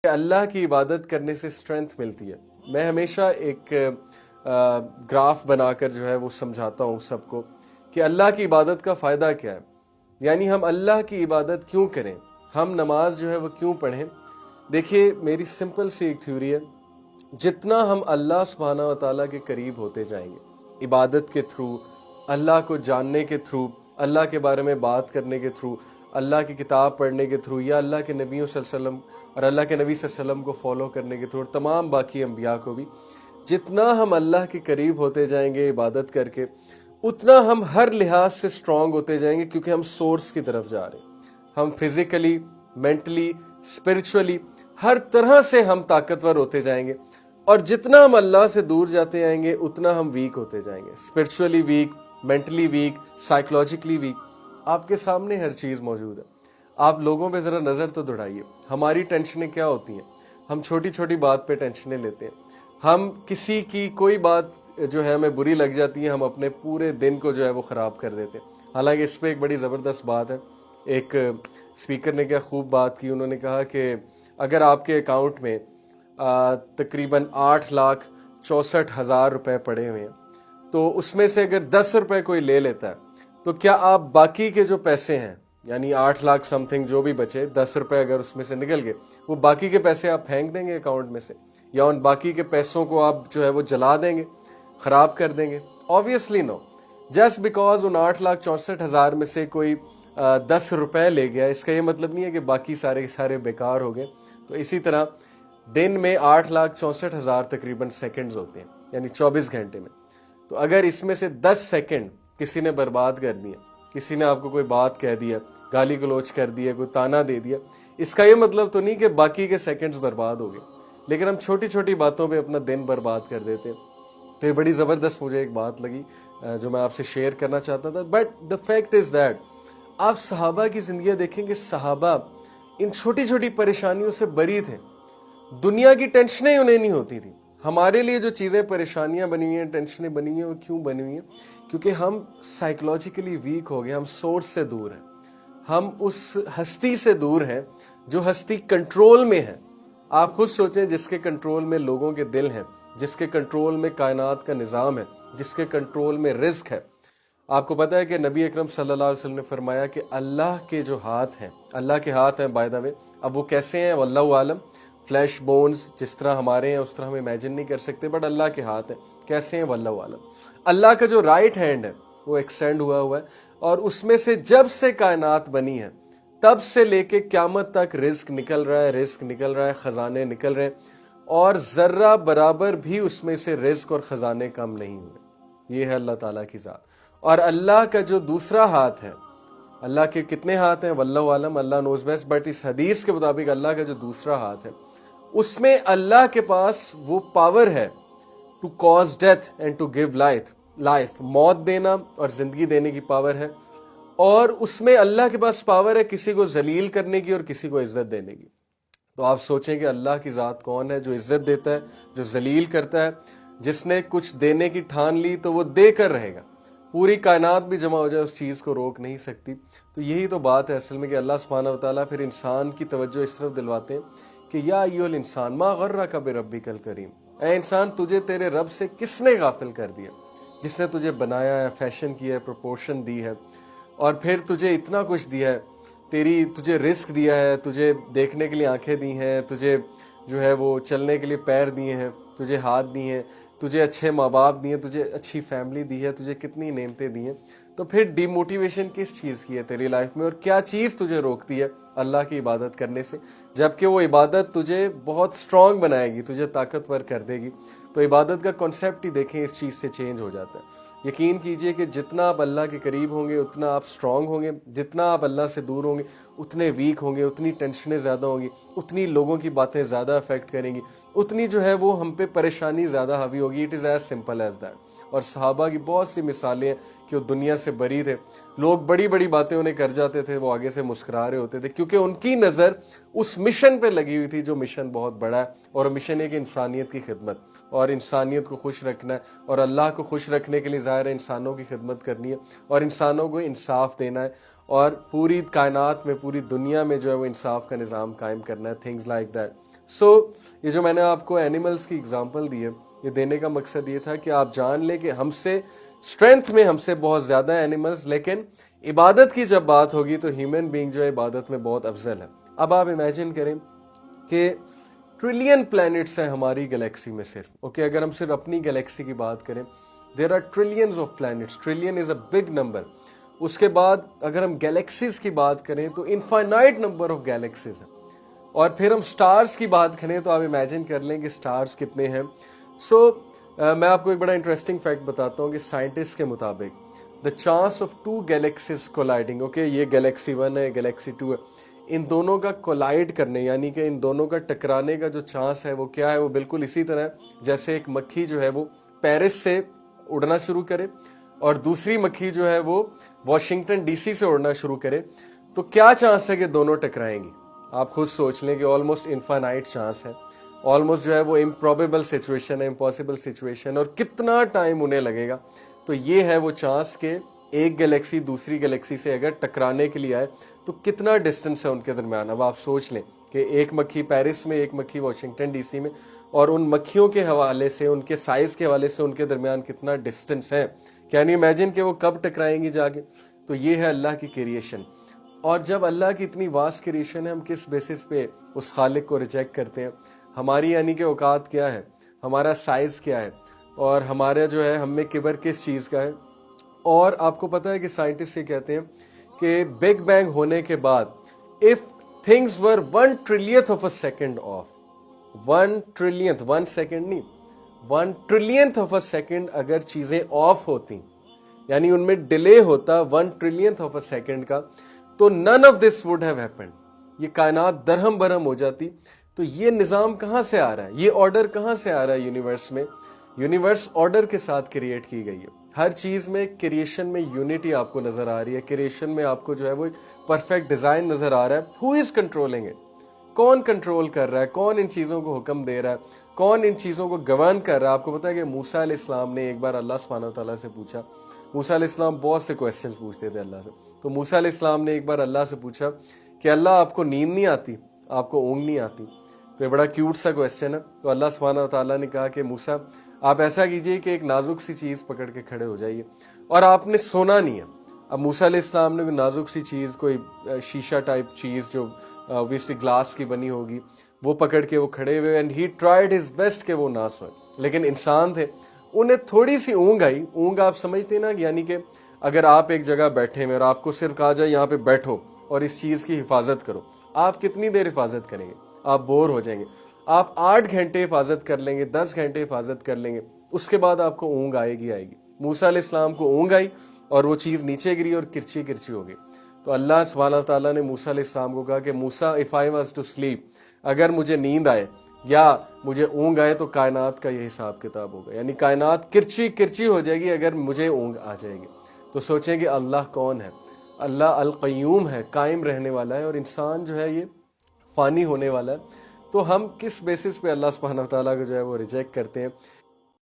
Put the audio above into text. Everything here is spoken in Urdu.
کہ اللہ کی عبادت کرنے سے اسٹرینتھ ملتی ہے. میں ہمیشہ ایک گراف بنا کر جو ہے وہ سمجھاتا ہوں سب کو کہ اللہ کی عبادت کا فائدہ کیا ہے. یعنی ہم اللہ کی عبادت کیوں کریں, ہم نماز جو ہے وہ کیوں پڑھیں. دیکھیے میری سمپل سی ایک تھیوری ہے, جتنا ہم اللہ سبحانہ و تعالیٰ کے قریب ہوتے جائیں گے عبادت کے تھرو, اللہ کو جاننے کے تھرو, اللہ کے بارے میں بات کرنے کے تھرو, اللہ کی کتاب پڑھنے کے تھرو, یا اللہ کے نبیوں صلی اللہ علیہ وسلم اور اللہ کے نبی صلی اللہ علیہ وسلم کو فالو کرنے کے تھرو, اور تمام باقی انبیاء کو بھی, جتنا ہم اللہ کے قریب ہوتے جائیں گے عبادت کر کے, اتنا ہم ہر لحاظ سے اسٹرانگ ہوتے جائیں گے, کیونکہ ہم سورس کی طرف جا رہے ہیں. ہم فزیکلی, مینٹلی, اسپرچولی, ہر طرح سے ہم طاقتور ہوتے جائیں گے. اور جتنا ہم اللہ سے دور جاتے جائیں گے اتنا ہم ویک ہوتے جائیں گے, spiritually weak, mentally weak, psychologically weak. آپ کے سامنے ہر چیز موجود ہے. آپ لوگوں پہ ذرا نظر تو دوڑائیے, ہماری ٹینشنیں کیا ہوتی ہیں. ہم چھوٹی چھوٹی بات پہ ٹینشنیں لیتے ہیں. ہم کسی کی کوئی بات جو ہے ہمیں بری لگ جاتی ہے, ہم اپنے پورے دن کو جو ہے وہ خراب کر دیتے ہیں. حالانکہ اس پہ ایک بڑی زبردست بات ہے. ایک اسپیکر نے کیا خوب بات کی, انہوں نے کہا کہ اگر آپ کے اکاؤنٹ میں تقریباً 8,64,000 روپے پڑے ہوئے ہیں, تو اس میں سے اگر 10 روپے کوئی لے لیتا ہے, تو کیا آپ باقی کے جو پیسے ہیں, یعنی 8 لاکھ سم تھنگ جو بھی بچے, 10 روپے اگر اس میں سے نکل گئے, وہ باقی کے پیسے آپ پھینک دیں گے اکاؤنٹ میں سے, یا ان باقی کے پیسوں کو آپ جو ہے وہ جلا دیں گے, خراب کر دیں گے؟ Obviously no. جسٹ بیکاز ان 8,64,000 میں سے کوئی 10 روپے لے گیا, اس کا یہ مطلب نہیں ہے کہ باقی سارے بیکار ہو گئے. تو اسی طرح دن میں 8,64,000 تقریباً سیکنڈز ہوتے ہیں, یعنی 24 گھنٹے میں. تو اگر اس میں سے 10 سیکنڈ کسی نے برباد کر دیا, کسی نے آپ کو کوئی بات کہہ دیا, گالی گلوچ کر دیا, کوئی تانا دے دیا, اس کا یہ مطلب تو نہیں کہ باقی کے سیکنڈز برباد ہو گئے. لیکن ہم چھوٹی چھوٹی باتوں پہ اپنا دن برباد کر دیتے. تو یہ بڑی زبردست مجھے ایک بات لگی جو میں آپ سے شیئر کرنا چاہتا تھا. But the fact is that, آپ صحابہ کی زندگیاں دیکھیں کہ صحابہ ان چھوٹی چھوٹی پریشانیوں سے بری تھے. دنیا کی ٹینشنیں انہیں نہیں ہوتی تھی. ہمارے لیے جو چیزیں پریشانیاں بنی ہوئی ہیں, ٹینشنیں بنی ہوئی ہیں, وہ کیوں بنی ہوئی ہیں؟ کیونکہ ہم سائیکولوجیکلی ویک ہو گئے, ہم سورس سے دور ہیں, ہم اس ہستی سے دور ہیں جو ہستی کنٹرول میں ہے. آپ خود سوچیں, جس کے کنٹرول میں لوگوں کے دل ہیں, جس کے کنٹرول میں کائنات کا نظام ہے, جس کے کنٹرول میں رزق ہے. آپ کو پتا ہے کہ نبی اکرم صلی اللہ علیہ وسلم نے فرمایا کہ اللہ کے جو ہاتھ ہیں, اللہ کے ہاتھ ہیں بائی دا وے, اب وہ کیسے ہیں واللہ عالم, فلیش بونز جس طرح ہمارے ہیں اس طرح ہم امیجن نہیں کر سکتے, بٹ اللہ کے ہاتھ ہیں. کیسے ہیں واللہ عالم. اللہ کا جو رائٹ ہینڈ ہے وہ ایکسٹینڈ ہوا ہے, اور اس میں سے جب سے کائنات بنی ہے تب سے لے کے قیامت تک رزق نکل رہا ہے, رزق نکل رہا ہے, خزانے نکل رہے ہیں, اور ذرہ برابر بھی اس میں سے رزق اور خزانے کم نہیں ہوئے. یہ ہے اللہ تعالیٰ کی ذات. اور اللہ کا جو دوسرا ہاتھ ہے, اللہ کے کتنے ہاتھ ہیں واللہ عالم, اللہ نوز بیسٹ, بٹ اس حدیث کے مطابق اللہ کا جو دوسرا ہاتھ ہے, اس میں اللہ کے پاس وہ پاور ہے to cause death and to give life, موت دینا اور زندگی دینے کی پاور ہے. اور اس میں اللہ کے پاس پاور ہے کسی کو ذلیل کرنے کی اور کسی کو عزت دینے کی. تو آپ سوچیں کہ اللہ کی ذات کون ہے, جو عزت دیتا ہے, جو ذلیل کرتا ہے. جس نے کچھ دینے کی ٹھان لی تو وہ دے کر رہے گا. پوری کائنات بھی جمع ہو جائے اس چیز کو روک نہیں سکتی. تو یہی تو بات ہے اصل میں, کہ اللہ سبحانہ و تعالیٰ پھر انسان کی توجہ اس طرف دلواتے ہیں کہ یا ایھا الانسان ما غرک بربک الکریم, اے انسان تجھے تیرے رب سے کس نے غافل کر دیا, جس نے تجھے بنایا ہے, فیشن کیا ہے, پروپورشن دی ہے, اور پھر تجھے اتنا کچھ دیا ہے, تجھے رزق دیا ہے, تجھے دیکھنے کے لیے آنکھیں دی ہیں, تجھے جو ہے وہ چلنے کے لیے پیر دیے ہیں, تجھے ہاتھ دیے ہیں, تجھے اچھے ماں باپ دیے ہیں, تجھے اچھی فیملی دی ہے, تجھے کتنی نعمتیں دی ہیں. تو پھر ڈی موٹیویشن کس چیز کی ہے تیری لائف میں, اور کیا چیز تجھے روکتی ہے اللہ کی عبادت کرنے سے, جبکہ وہ عبادت تجھے بہت سٹرونگ بنائے گی, تجھے طاقتور کر دے گی. تو عبادت کا کنسیپٹ ہی دیکھیں اس چیز سے چینج ہو جاتا ہے. یقین کیجئے کہ جتنا آپ اللہ کے قریب ہوں گے اتنا آپ سٹرونگ ہوں گے, جتنا آپ اللہ سے دور ہوں گے اتنے ویک ہوں گے, اتنی ٹینشنیں زیادہ ہوں گی, اتنی لوگوں کی باتیں زیادہ افیکٹ کریں گی, اتنی جو ہے وہ ہم پہ پریشانی زیادہ حاوی ہوگی. It is as simple as that. اور صحابہ کی بہت سی مثالیں ہیں کہ وہ دنیا سے بری تھے. لوگ بڑی بڑی باتیں انہیں کر جاتے تھے, وہ آگے سے مسکرا رہے ہوتے تھے, کیونکہ ان کی نظر اس مشن پہ لگی ہوئی تھی, جو مشن بہت بڑا ہے. اور مشن ہے کہ انسانیت کی خدمت, اور انسانیت کو خوش رکھنا ہے, اور اللہ کو خوش رکھنے کے لیے ظاہر ہے انسانوں کی خدمت کرنی ہے, اور انسانوں کو انصاف دینا ہے, اور پوری کائنات میں, پوری دنیا میں جو ہے وہ انصاف کا نظام قائم کرنا ہے. Things like that. سو یہ جو میں نے آپ کو اینیملز کی اگزامپل دی ہے، یہ دینے کا مقصد یہ تھا کہ آپ جان لیں کہ ہم سے اسٹرینتھ میں ہم سے بہت زیادہ اینیملز، لیکن عبادت کی جب بات ہوگی تو ہیومن بینگ جو ہے عبادت میں بہت افضل ہے۔ اب آپ امیجن کریں کہ ٹریلین پلانٹس ہیں ہماری گلیکسی میں صرف، اوکے، اگر ہم صرف اپنی گلیکسی کی بات کریں، there are trillions of planets, trillion is a big number. اس کے بعد اگر ہم گلیکسیز کی بات کریں تو انفائنائٹ نمبر آف گلیکسیز ہیں، اور پھر ہم سٹارز کی بات کریں تو آپ امیجن کر لیں کہ سٹارز کتنے ہیں۔ سو میں آپ کو ایک بڑا انٹرسٹنگ فیکٹ بتاتا ہوں کہ سائنٹسٹ کے مطابق the chance of two galaxies colliding, okay, یہ گلیکسی 1 ہے، گلیکسی 2 ہے، ان دونوں کا کولائڈ کرنے یعنی کہ ان دونوں کا ٹکرانے کا جو چانس ہے وہ کیا ہے، وہ بالکل اسی طرح ہے جیسے ایک مکھی جو ہے وہ پیرس سے اڑنا شروع کرے اور دوسری مکھی جو ہے وہ واشنگٹن ڈی سی سے اڑنا شروع کرے، تو کیا چانس ہے کہ دونوں ٹکرائیں گی؟ آپ خود سوچ لیں کہ آلموسٹ انفائنائٹ چانس ہے، آلموسٹ جو ہے وہ امپروبیبل سچویشن ہے، امپاسبل سچویشن، اور کتنا ٹائم انہیں لگے گا۔ تو یہ ہے وہ چانس کہ ایک گلیکسی دوسری گلیکسی سے اگر ٹکرانے کے لیے آئے تو کتنا ڈسٹنس ہے ان کے درمیان۔ اب آپ سوچ لیں کہ ایک مکھی پیرس میں، ایک مکھی واشنگٹن ڈی سی میں، اور ان مکھیوں کے حوالے سے، ان کے سائز کے حوالے سے ان کے درمیان کتنا ڈسٹنس ہے، کین یو امیجن کہ وہ کب ٹکرائیں گی جا کے؟ تو یہ ہے اللہ کی کریشن۔ اور جب اللہ کی اتنی واسٹ کریشن ہے، ہم کس بیسس پہ اس خالق کو ریجیکٹ کرتے ہیں؟ ہماری یعنی کہ اوقات کیا ہے، ہمارا سائز کیا ہے، اور ہمارا جو ہے ہم میں کبر کس چیز کا ہے۔ اور آپ کو پتہ ہے کہ سائنٹسٹ یہ کہتے ہیں کہ بگ بینگ ہونے کے بعد if things were 1 trillionth of a second off، 1 trillionth، 1 second نہیں، 1 trillionth of a second اگر چیزیں آف ہوتی، یعنی ان میں ڈیلے ہوتا 1 trillionth of a second کا، تو none of this would have happened، یہ کائنات درہم برہم ہو جاتی۔ تو یہ نظام کہاں سے آ رہا ہے، یہ آرڈر کہاں سے آ رہا ہے یونیورس میں؟ یونیورس آرڈر کے ساتھ کریٹ کی گئی ہے۔ ہر چیز میں کریشن میں یونٹی آپ کو نظر آ رہی ہے، کریشن میں آپ کو جو ہے وہ پرفیکٹ ڈیزائن نظر آ رہا ہے۔ ہو از کنٹرولنگ اٹ؟ کون کنٹرول کر رہا ہے، کون ان چیزوں کو حکم دے رہا ہے، کون ان چیزوں کو گورن کر رہا ہے؟ آپ کو پتہ ہے کہ موسیٰ علیہ السلام نے ایک بار اللہ سبحانہ وتعالیٰ سے پوچھا، موسیٰ علیہ السلام بہت سے کویسچنز پوچھتے تھے اللہ سے، تو موسیٰ علیہ السلام نے ایک بار اللہ سے پوچھا کہ اللہ آپ کو نیند نہیں آتی، آپ کو اونگ نہیں آتی؟ تو یہ بڑا کیوٹ سا کویسچن ہے۔ تو اللہ سبحانہ وتعالیٰ نے کہا کہ موسیٰ آپ ایسا کیجئے کہ ایک نازک سی چیز پکڑ کے کھڑے ہو جائیے اور آپ نے سونا نہیں ہے۔ اب موسیٰ علیہ السلام نے نازک سی چیز، کوئی شیشہ ٹائپ چیز جو obviously گلاس کی بنی ہوگی، وہ پکڑ کے وہ کھڑے ہوئے، and he tried his best کہ وہ نہ سوئے، لیکن انسان تھے، انہیں تھوڑی سی اونگ آئی۔ اونگ آپ سمجھتے نا، یعنی کہ اگر آپ ایک جگہ بیٹھے ہوئے اور آپ کو صرف کہا جائے یہاں پہ بیٹھو اور اس چیز کی حفاظت کرو، آپ کتنی دیر حفاظت کریں گے؟ آپ بور ہو جائیں گے۔ آپ 8 گھنٹے حفاظت کر لیں گے، 10 گھنٹے حفاظت کر لیں گے، اس کے بعد آپ کو اونگ آئے گی۔ موسیٰ علیہ السلام کو اونگ آئی اور وہ چیز نیچے گری اور کرچی کرچی ہو گئی۔ تو اللہ سبحانہ تعالیٰ نے موسیٰ علیہ السلام کو کہا کہ موسیٰ if I was to sleep، اگر مجھے نیند آئے یا مجھے اونگ آئے تو کائنات کا یہ حساب کتاب ہوگا، یعنی کائنات کرچی کرچی ہو جائے گی اگر مجھے اونگ آ جائے گی۔ تو سوچیں کہ اللہ کون ہے؟ اللہ القیوم ہے، قائم رہنے والا ہے، اور انسان جو ہے یہ فانی ہونے والا ہے۔ تو ہم کس بیسس پہ اللہ سبحانہ تعالیٰ کو جو ہے وہ ریجیکٹ کرتے ہیں؟